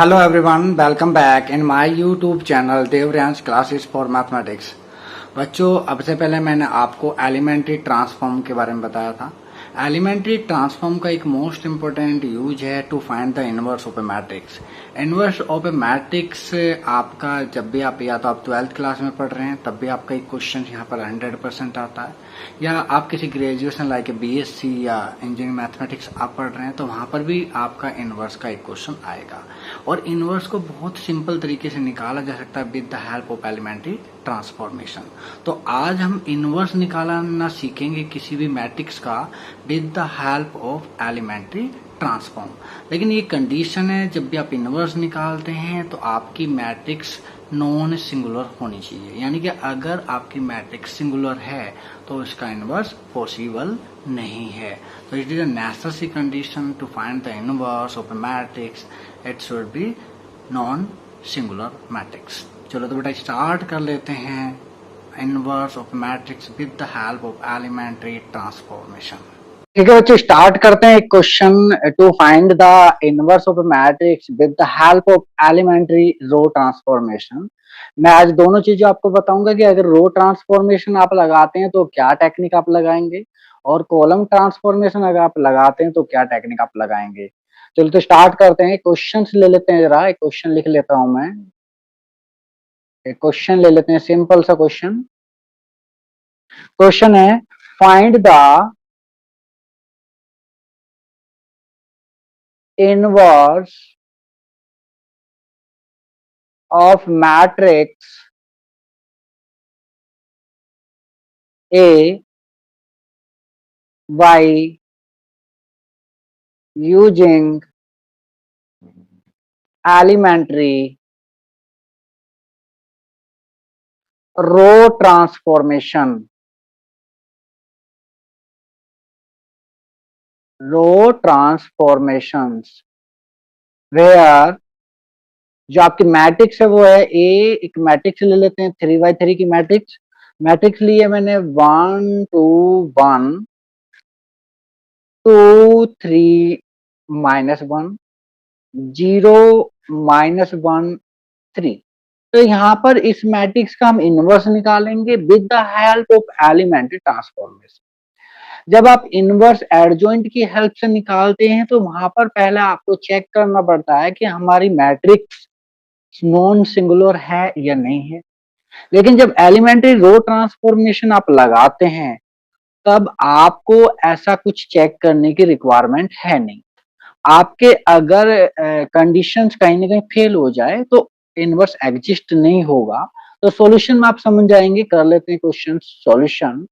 Hello everyone, welcome back in my YouTube channel Devriyansh classes for mathematics. बच्चों, अब से पहले मैंने आपको एलिमेंट्री ट्रांसफॉर्म के बारे में बताया था। एलिमेंट्री ट्रांसफॉर्म का एक मोस्ट इंपोर्टेंट यूज है to find the inverse of a matrix. Inverse of a matrix आपका जब भी आप या तो आप 12th क्लास में पढ़ रहे हैं तब भी आपका एक क्वेश्चन यहाँ पर 100% आता है, या आप किसी ग्रेजुएशन लाइक BSc या इंजीनियरिंग मैथमेटिक्स आप पढ़ रहे हैं तो वहां पर भी आपका इनवर्स का एक क्वेश्चन आएगा। और इनवर्स को बहुत सिंपल तरीके से निकाला जा सकता है with the help of elementary transformation. तो आज हम इनवर्स निकालना सीखेंगे किसी भी मैट्रिक्स का with the help of elementary transform. लेकिन ये कंडीशन है, जब भी आप इनवर्स निकालते हैं तो आपकी मैट्रिक्स नॉन सिंगुलर होनी चाहिए, यानी कि अगर आपकी मैट्रिक्स सिंगुलर है तो इसका इनवर्स पॉसिबल नहीं है। तो it is a necessary condition to find the inverse of a matrix, it should be non singular matrix. चलो तो बेटा स्टार्ट कर लेते हैं inverse of matrix with the help of elementary transformation. ठीक है बच्चों, स्टार्ट करते हैं question to find the inverse of matrix with the help of elementary row transformation. मैं आज दोनों चीजें आपको बताऊंगा कि अगर रो ट्रांसफॉर्मेशन आप लगाते हैं तो क्या टेक्निक आप लगाएंगे, और कॉलम ट्रांसफॉर्मेशन अगर आप लगाते हैं तो क्या टेक्निक आप लगाएंगे। चलो तो स्टार्ट करते हैं, क्वेश्चंस ले लेते हैं। जरा एक क्वेश्चन लिख लेता हूं मैं, एक क्वेश्चन ले लेते हैं, सिंपल सा क्वेश्चन। क्वेश्चन है find the inverse of matrix A by using elementary row transformation. Row transformations where जो आपकी मैट्रिक्स है वो है ए, एक मैट्रिक्स ले लेते हैं 3x3 की मैट्रिक्स। मैट्रिक्स ली है मैंने 1 2 1 2 3 -1 0 -1 3। तो यहाँ पर इस मैट्रिक्स का हम इनवर्स निकालेंगे with the help of elementary transformation. जब आप इनवर्स एडजॉइंट की हेल्प से निकालते हैं तो वहां पर पहले आपको चेक करना पड़ता है कि हमारी मैट्रिक्स नॉन सिंगुलर है या नहीं है। लेकिन जब एलिमेंट्री रो ट्रांसफॉर्मेशन आप लगाते हैं तब आपको ऐसा कुछ चेक करने की रिक्वायरमेंट है नहीं। आपके अगर कंडीशंस कहीं ना कहीं फेल हो जाए तो इनवर्स एग्जिस्ट नहीं होगा। तो सॉल्यूशन में आप समझ जाएंगे। कर लेते हैं क्वेश्चन सॉल्यूशन।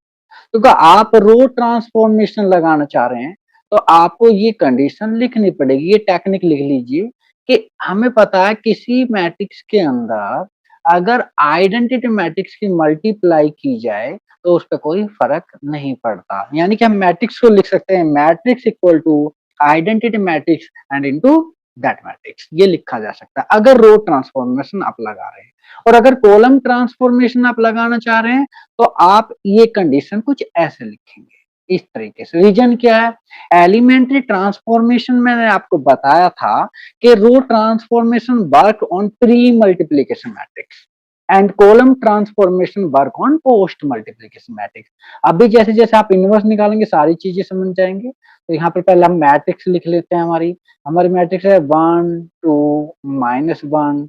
तो आप रो ट्रांसफॉर्मेशन लगाना चाह रहे हैं तो आपको ये कंडीशन लिखनी पड़ेगी, ये टेक्निक लिख लीजिए कि हमें पता है किसी मैट्रिक्स के अंदर अगर आइडेंटिटी मैट्रिक्स की मल्टीप्लाई की जाए तो उस पर कोई फर्क नहीं पड़ता। यानी कि हम मैट्रिक्स को लिख सकते हैं matrix equal to identity matrix and into that matrix, ये लिखा जा सकता है अगर रो ट्रांसफॉर्मेशन आप लगा रहे हैं। और अगर कॉलम ट्रांसफॉर्मेशन आप लगाना चाह रहे हैं तो आप ये कंडीशन कुछ ऐसे लिखेंगे इस तरीके से। रीजन क्या है, एलिमेंट्री ट्रांसफॉर्मेशन मैंने आपको बताया था कि row transformation work on pre multiplication matrix and column transformation work on post multiplication matrix. अभी जैसे जैसे आप इनवर्स निकालेंगे सारी चीजें समझ जाएंगे। तो यहाँ पर पहले हम मैट्रिक्स लिख लेते हैं। हमारी हमारी मैट्रिक्स है 1 2 -1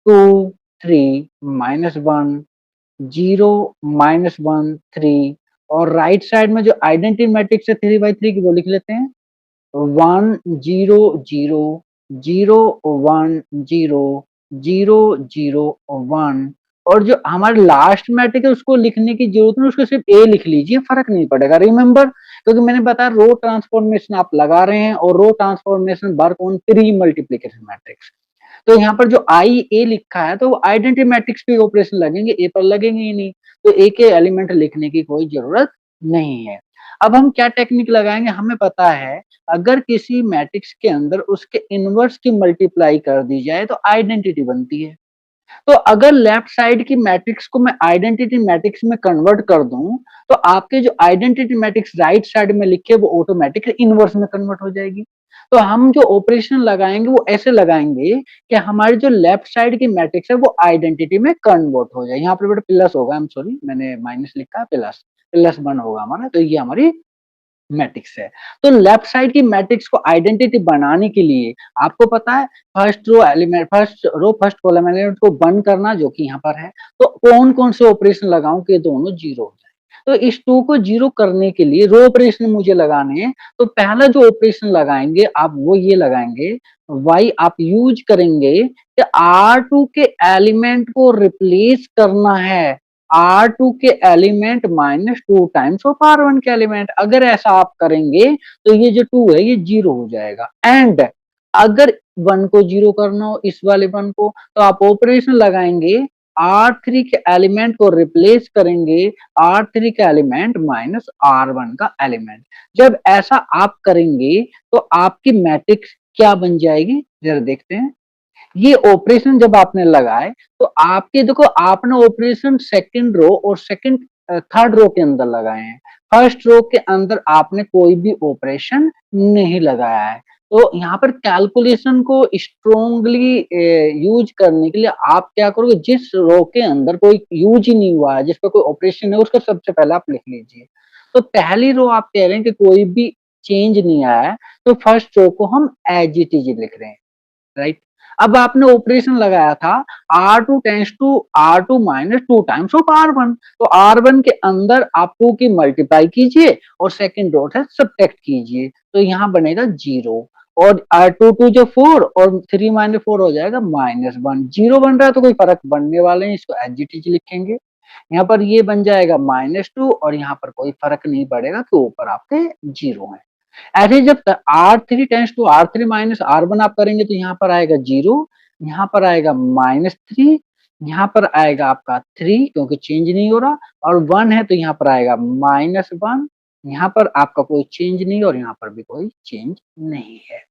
2 3 -1 0 -1 3। और राइट साइड में जो आइडेंटिटी मैट्रिक्स है 3x3 की वो लिख लेते हैं 1 0 0 0 1 0 0 0 1। और जो हमारे लास्ट मैट्रिक है उसको लिखने की जरूरत नहीं, उसको सिर्फ ए लिख लीजिए, फर्क नहीं पड़ेगा। रिमेंबर, क्योंकि मैंने बताया रो ट्रांसफॉर्मेशन आप लगा रहे हैं और row transformation work on pre multiplication matrix. तो यहाँ पर जो आई ए लिखा है तो वो आइडेंटिटी मैट्रिक्स पे ऑपरेशन लगेंगे, ए पर लगेंगे ही नहीं। तो ए के एलिमेंट लिखने की कोई जरूरत नहीं है। अब हम क्या टेक्निक लगाएंगे, हमें पता है अगर किसी मैट्रिक्स के अंदर उसके इनवर्स की मल्टीप्लाई कर दी जाए तो आइडेंटिटी बनती है। तो अगर लेफ्ट साइड की मैट्रिक्स को मैं आइडेंटिटी मैट्रिक्स में कन्वर्ट कर दूं तो आपके जो आइडेंटिटी मैट्रिक्स राइट साइड में लिखे वो ऑटोमेटिकली इनवर्स में कन्वर्ट हो जाएगी। तो हम जो ऑपरेशन लगाएंगे वो ऐसे लगाएंगे कि हमारी जो लेफ्ट साइड की मैट्रिक्स है वो आइडेंटिटी में कन्वर्ट हो जाए। यहाँ पर बेटा प्लस होगा, आई एम सॉरी मैंने माइनस लिखा है, प्लस प्लस वन होगा हमारा, तो ये हमारी मैट्रिक्स है। तो लेफ्ट साइड की मैट्रिक्स को आइडेंटिटी बनाने के लिए आपको पता है फर्स्ट कॉलम एलिमेंट को बंद करना, जो कि यहाँ पर है। तो कौन कौन से ऑपरेशन लगाऊं कि दोनों जीरो हो जाए? तो इस टू को जीरो करने के लिए रो ऑपरेशन मुझे लगाने हैं। तो पहला जो ऑपरेशन लगाएंगे आप वो ये लगाएंगे, वाई आप यूज करेंगे कि R2 के एलिमेंट को रिप्लेस करना है R2 के element minus two times of R1 के एलिमेंट। अगर ऐसा आप करेंगे तो ये जो टू है ये जीरो हो जाएगा। एंड अगर वन को जीरो करना हो, इस वाले वन को, तो आप ऑपरेशन लगाएंगे, R3 के एलिमेंट को रिप्लेस करेंगे R3 का एलिमेंट माइनस R1 का एलिमेंट। जब ऐसा आप करेंगे तो आपकी मैट्रिक्स क्या बन जाएगी, जरा देखते हैं। ये ऑपरेशन जब आपने लगाए तो आपके देखो आपने ऑपरेशन सेकंड रो और सेकंड थर्ड रो के अंदर लगाए हैं। फर्स्ट रो के अंदर आपने कोई भी ऑपरेशन नहीं लगाया है। तो यहाँ पर कैलकुलेशन को स्ट्रोंगली यूज करने के लिए आप क्या करोगे, जिस रो के अंदर कोई यूज ही नहीं हुआ है, जिस पर कोई ऑपरेशन है, उसको सबसे पहले आप लिख लीजिए। तो पहली रो आप कह रहे हैं कि कोई भी चेंज नहीं आया है, तो फर्स्ट रो को हम एज इट इज लिख रहे हैं, राइट। अब आपने ऑपरेशन लगाया था R2 tends to R2 minus two times of R1। तो R1 के अंदर आप 2 की मल्टीप्लाई कीजिए और सेकंड डॉट है सब्ट्रैक्ट कीजिए, तो यहाँ बनेगा जीरो। और R2 टू जो 4 और 3 माइनस 4 हो जाएगा -1। जीरो बन रहा है तो कोई फर्क बनने वाले हैं, इसको एज इट इज लिखेंगे। यहाँ पर ये बन जाएगा -2 और यहाँ पर कोई फर्क नहीं पड़ेगा कि ऊपर आपके जीरो है। ऐसे जब R3 tends to R3 minus R1 आप करेंगे तो यहाँ पर आएगा जीरो, यहाँ पर आएगा -3, यहाँ पर आएगा आपका 3 क्योंकि चेंज नहीं हो रहा, और 1 है तो यहाँ पर आएगा -1, यहाँ पर आपका कोई चेंज नहीं और यहाँ पर भी कोई चेंज नहीं है।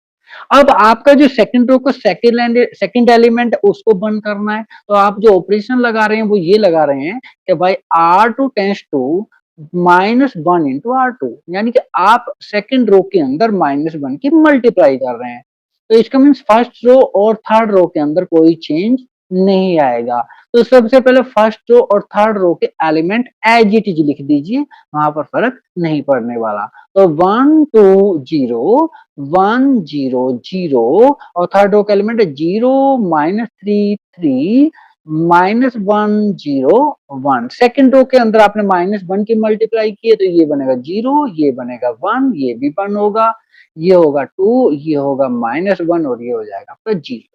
अब आपका जो सेकंड रो का सेकंड एलिमेंट उसको बंद करना है, तो आप जो ऑपरेशन लगा रहे हैं वो ये लगा रहे हैं कि भाई R2 tends to -1 into R2, यानी कि आप सेकंड रो के अंदर -1 की मल्टीप्लाई कर रहे हैं। तो इसका मीन्स फर्स्ट रो और थर्ड रो के अंदर कोई चेंज नहीं आएगा। तो सबसे पहले फर्स्ट रो और थर्ड रो के एलिमेंट एज इट इज लिख दीजिए, वहां पर फर्क नहीं पड़ने वाला। तो 1 2 0 1 0 0 और थर्ड रो का एलिमेंट है 0 -3 3 -1 0 1। सेकेंड रो के अंदर आपने -1 की मल्टीप्लाई की है तो ये बनेगा 0, ये बनेगा 1, ये भी 1 होगा, ये होगा 2, ये होगा -1 और ये हो जाएगा आपका 0।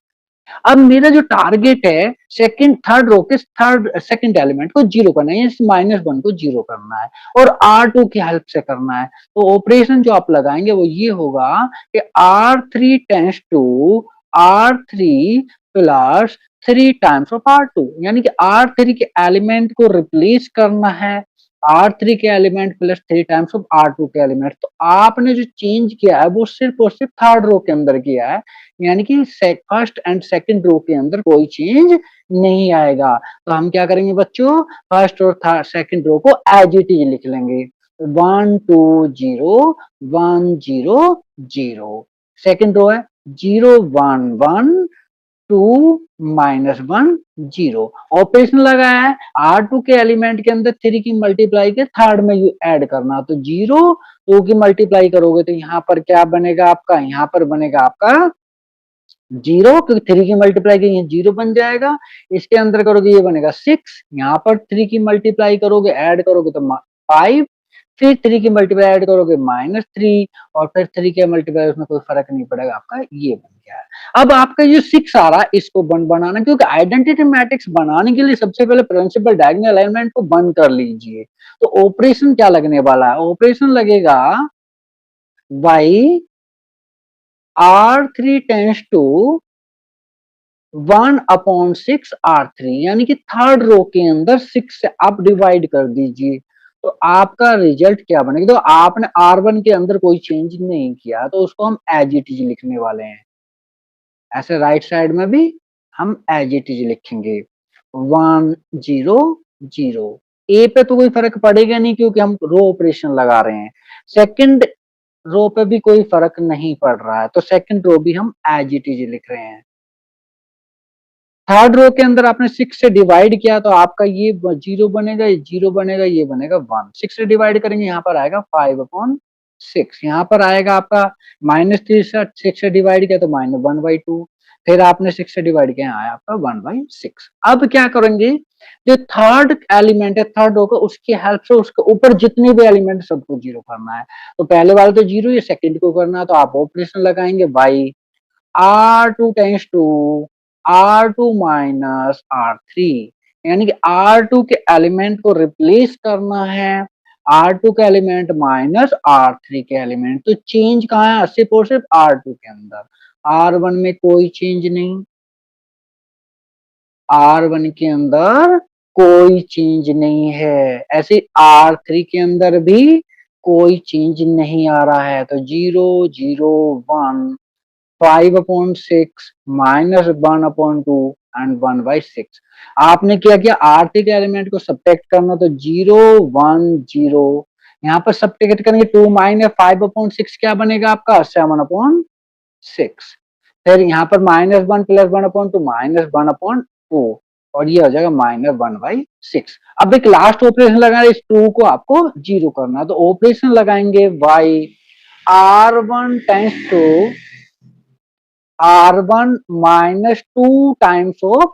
अब मेरा जो टारगेट है सेकंड थर्ड रो के थर्ड सेकंड एलिमेंट को जीरो करना है, इस -1 को जीरो करना है और R2 की हेल्प से करना है। तो ऑपरेशन जो आप लगाएंगे वो ये होगा कि R3 tends to R3 plus 3 times of R2, यानी कि R3 के एलिमेंट को रिप्लेस करना है R3 के element plus 3 times of R2 के एलिमेंट। तो आपने जो चेंज किया है वो सिर्फ और सिर्फ थर्ड रो के अंदर किया है, यानी कि फर्स्ट एंड सेकंड रो के अंदर कोई चेंज नहीं आएगा। तो हम क्या करेंगे बच्चों, फर्स्ट और सेकंड रो को एज इट इज लिख लेंगे, 1 2 0 1 0 0। सेकंड रो है 0 1 1 2 -1 0। ऑपरेशन लगाया है R2 के एलिमेंट के अंदर 3 की मल्टीप्लाई के थर्ड में यू ऐड करना, तो 0 2 की मल्टीप्लाई करोगे तो यहाँ पर क्या बनेगा आपका, यहाँ पर बनेगा आपका 0 क्योंकि 3 की मल्टीप्लाई की ये 0 बन जाएगा। इसके अंदर करोगे ये बनेगा 6, यहाँ पर 3 की मल्टीप्लाई करोगे ऐड करोगे तो 5, फिर 3 की मल्टीप्लाई ऐड करोगे -3 और फिर 3 के मल्टीप्लाई उसमें कोई फर्क नहीं पड़ेगा, आपका ये बन गया है। अब आपका जो 6 आ रहा है इसको बंद बनाना, क्योंकि आइडेंटिटी मैट्रिक्स बनाने के लिए सबसे पहले प्रिंसिपल डायगोनल एलिमेंट को बंद कर लीजिए। तो ऑपरेशन क्या लगने वाला है, ऑपरेशन लगेगा y R3 tends to 1/6 R3, यानी कि थर्ड रो के अंदर 6 से आप डिवाइड कर दीजिए, तो आपका रिजल्ट क्या बनेगा। तो आपने R1 के अंदर कोई चेंज नहीं किया तो उसको हम एज इट इज लिखने वाले हैं। ऐसे राइट साइड में भी हम एज इट इज लिखेंगे 1 0 0। ए पे तो कोई फर्क पड़ेगा नहीं क्योंकि हम रो ऑपरेशन लगा रहे हैं। सेकंड रो पे भी कोई फर्क नहीं पड़ रहा है, तो सेकंड रो भी हम एज इट इज लिख रहे हैं। थर्ड रो के अंदर आपने 6 से डिवाइड किया तो आपका ये 0 बनेगा, ये 0 बनेगा, ये बनेगा 1। 6 से डिवाइड करेंगे, यहाँ पर आएगा 5/6। यहाँ पर आएगा आपका -3 से 6 से डिवाइड किया तो -1/2। फिर आपने 6 से डिवाइड किया, आया आपका 1/6। अब क्या करेंगे, जो थर्ड एलिमेंट है थर्ड रो का, उसकी हेल्प से उसके ऊपर जितने भी एलिमेंट सबको 0 करना है। तो पहले वाले तो 0, ये सेकंड को करना है, तो आप ऑपरेशन लगाएंगे by R2 tends to R2 minus R3, यानी कि R2 के एलिमेंट को रिप्लेस करना है R2 के एलिमेंट माइनस R3 के एलिमेंट। तो चेंज कहाँ है, सिर्फ और सिर्फ R2 के अंदर। R1 में कोई चेंज नहीं, R1 के अंदर कोई चेंज नहीं है, ऐसे R3 के अंदर भी कोई चेंज नहीं आ रहा है। तो 0 0 1 5/6 -1/2 एंड 1/6। आपने क्या किया, R3 के एलिमेंट को सब्ट्रैक्ट करना, तो 0 1 0, यहाँ पर सब्ट्रैक्ट करेंगे 2 - 5/6 क्या बनेगा आपका 7/6। फिर यहाँ पर -1 + 1/2 -1/2, और ये हो जाएगा -1/6। अब एक लास्ट ऑपरेशन लगाना, इस 2 को आपको 0 करना है, तो ऑपरेशन लगाएंगे y R1 tends to R1 -2 times of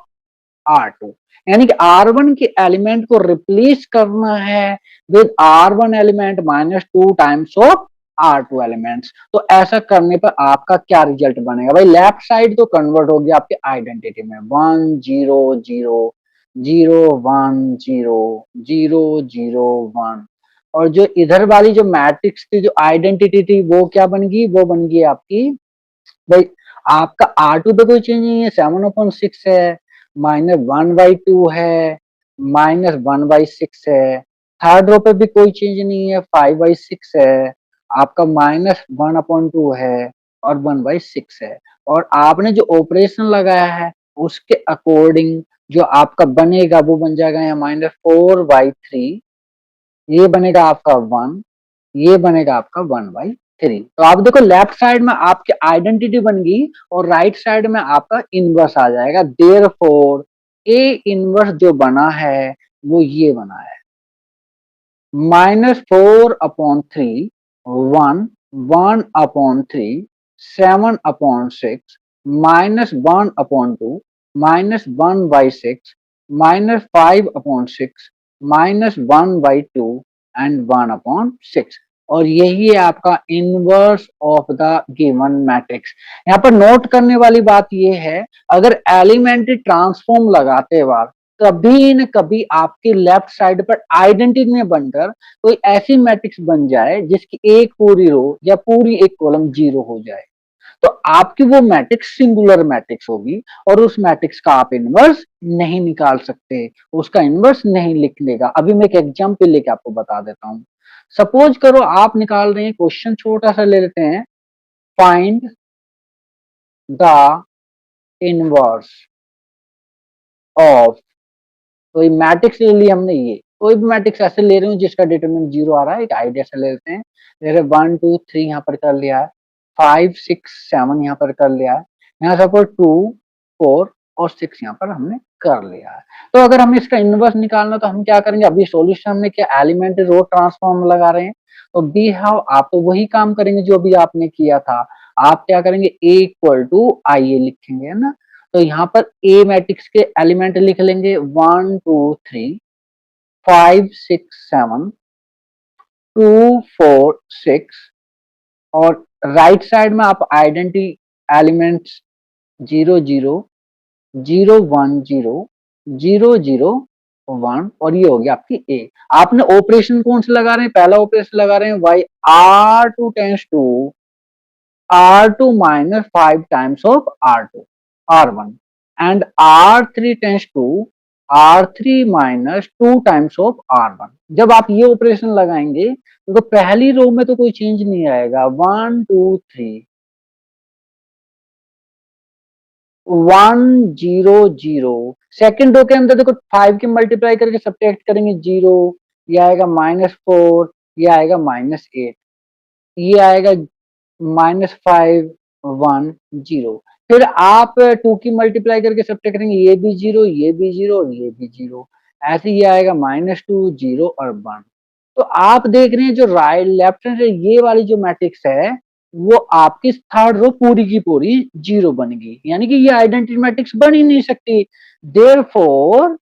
R2, यानी कि R1 के एलिमेंट को रिप्लेस करना है with R1 element -2 times of R2 elements. तो ऐसा करने पर आपका क्या रिजल्ट बनेगा भाई, लेफ्ट साइड तो कन्वर्ट हो गया आपके आइडेंटिटी में, 1 0 0 0 1 0 0 0 1, और जो इधर वाली जो मैट्रिक्स की जो आइडेंटिटी थी वो क्या बन गई, वो बन गई आपकी भाई, आपका R2 पे कोई चेंज नहीं है, 7/6 है, -1/2 है, -1/6 है। थर्ड रो पे भी कोई चेंज नहीं है, 5/6 है, आपका -1/2 है, और 1/6 है। और आपने जो ऑपरेशन लगाया है उसके अकॉर्डिंग जो आपका बनेगा वो बन जाएगा यहाँ -4/3, ये बनेगा आपका 1, ये बनेगा आपका 1/3। तो आप देखो लेफ्ट साइड में आपकी आइडेंटिटी बन गई और राइट साइड में आपका इनवर्स आ जाएगा। देयरफॉर ए इनवर्स जो बना है वो ये बना है, -4/3 1 1/3 7/6 -1/2 -1/6 -5/6 -1/2 एंड 1/6। और यही है आपका inverse of the given matrix. यहाँ पर नोट करने वाली बात यह है, अगर एलिमेंट्री ट्रांसफॉर्म लगाते वक्त कभी न कभी आपके लेफ्ट साइड पर आइडेंटिटी में बनकर कोई ऐसी मैट्रिक्स बन जाए जिसकी एक पूरी रो या पूरी एक कॉलम 0 हो जाए, तो आपकी वो मैट्रिक्स सिंगुलर मैट्रिक्स होगी और उस मैट्रिक्स का आप इनवर्स नहीं निकाल सकते, उसका इनवर्स नहीं लिख लेगा। अभी मैं एक एग्जाम्पल लेके आपको बता देता हूँ। सपोज करो आप निकाल रहे हैं, क्वेश्चन छोटा सा ले लेते हैं, फाइंड द इनवर्स ऑफ, कोई मैट्रिक्स ले लिया हमने, ये कोई भी मैट्रिक्स ऐसे ले रहे हूँ जिसका डिटरमिनेंट 0 आ रहा है, एक आइडिया से ले लेते हैं। जैसे 1 2 3 यहाँ पर कर लिया है, 5 6 7 यहाँ पर कर लिया है, यहाँ सपोज 2 4 और 6 यहाँ पर हमने कर लिया है। तो अगर हमें इसका इनवर्स निकालना तो हम क्या करेंगे, अभी सॉल्यूशन हमने क्या एलिमेंट्री रो ट्रांसफॉर्म लगा रहे हैं, तो बी हाउ आप तो वही काम करेंगे जो अभी आपने किया था। आप क्या करेंगे, ए इक्वल टू आई ए लिखेंगे, है ना। तो यहाँ पर ए मैट्रिक्स के एलिमेंट लिख लेंगे 1 2 3 5 6 7 2 4 6, और राइट साइड में आप आइडेंटिटी एलिमेंट्स 0 0 0 1 0 0 0 1, और ये हो गया आपकी ए। आपने ऑपरेशन कौन से लगा रहे हैं, पहला ऑपरेशन लगा रहे हैं वाई R2 tends to R2 minus 5 times of R2, R1, and R3 tends to R3 minus 2 times of R1। जब आप ये ऑपरेशन लगाएंगे तो पहली रो में तो कोई चेंज नहीं आएगा, 1 2 3 1 0 0। सेकेंड रो के अंदर देखो 5 के मल्टीप्लाई करके सब्ट्रैक्ट करेंगे 0, ये आएगा -4, ये आएगा -8। ये आएगा -5 1 0। फिर आप 2 की मल्टीप्लाई करके सब्ट्रैक्ट करेंगे, ये भी 0, ये भी 0 और ये भी 0। ऐसे ये आएगा -2 0 और 1। तो आप देख रहे हैं जो राइट लेफ्ट हैंड ये वाली जो मैट्रिक्स है वो आपकी थर्ड रो पूरी की पूरी 0 बन गई, यानी कि ये आइडेंटिटी मैट्रिक्स बन ही नहीं सकती। Therefore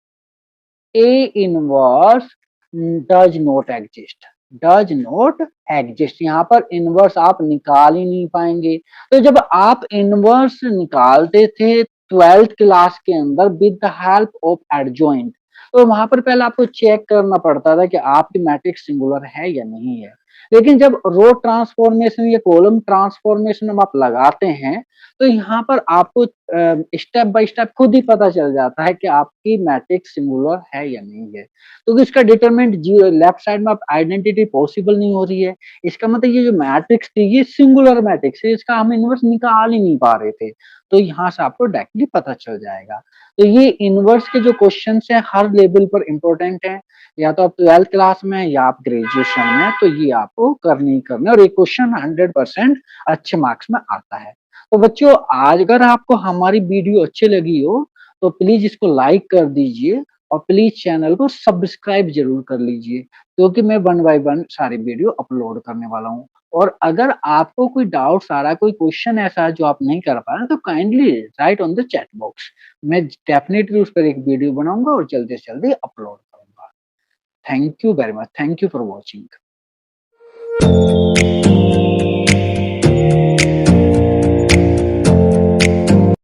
A inverse does not exist, does not exist. यहाँ पर इनवर्स आप निकाल ही नहीं पाएंगे। तो जब आप इनवर्स निकालते थे 12th क्लास के अंदर with the help of adjoint, तो वहां पर पहले आपको चेक करना पड़ता था कि आपकी मैट्रिक्स सिंगुलर है या नहीं है। लेकिन जब रो ट्रांसफॉर्मेशन या कॉलम ट्रांसफॉर्मेशन हम आप लगाते हैं तो यहाँ पर आपको स्टेप बाय स्टेप खुद ही पता चल जाता है कि आपकी मैट्रिक्स सिंगुलर है या नहीं है। तो इसका डिटरमिनेंट लेफ्ट साइड में आप आइडेंटिटी पॉसिबल नहीं हो रही है, इसका मतलब ये जो मैट्रिक्स थी ये सिंगुलर मैट्रिक्स है, इसका हम इनवर्स निकाल ही नहीं पा रहे थे। तो यहाँ से आपको डायरेक्टली पता चल जाएगा। तो ये इनवर्स के जो क्वेश्चन है हर लेवल पर इंपॉर्टेंट है, या तो आप 12th क्लास में या आप ग्रेजुएशन में, तो ये आपको करनी ही करना है और ये क्वेश्चन 100% अच्छे मार्क्स में आता है। तो बच्चों आज अगर आपको हमारी वीडियो अच्छी लगी हो तो प्लीज इसको लाइक कर दीजिए और प्लीज चैनल को सब्सक्राइब जरूर कर लीजिए, क्योंकि मैं 1 बाय 1 सारी वीडियो अपलोड करने वाला हूँ। और अगर आपको कोई डाउट आ रहा है, कोई क्वेश्चन ऐसा है जो आप नहीं कर पा रहे तो kindly right on the chat box, मैं डेफिनेटली उस पर एक वीडियो बनाऊंगा और जल्दी से जल्दी अपलोड करूंगा। Thank you very much, thank you for watching.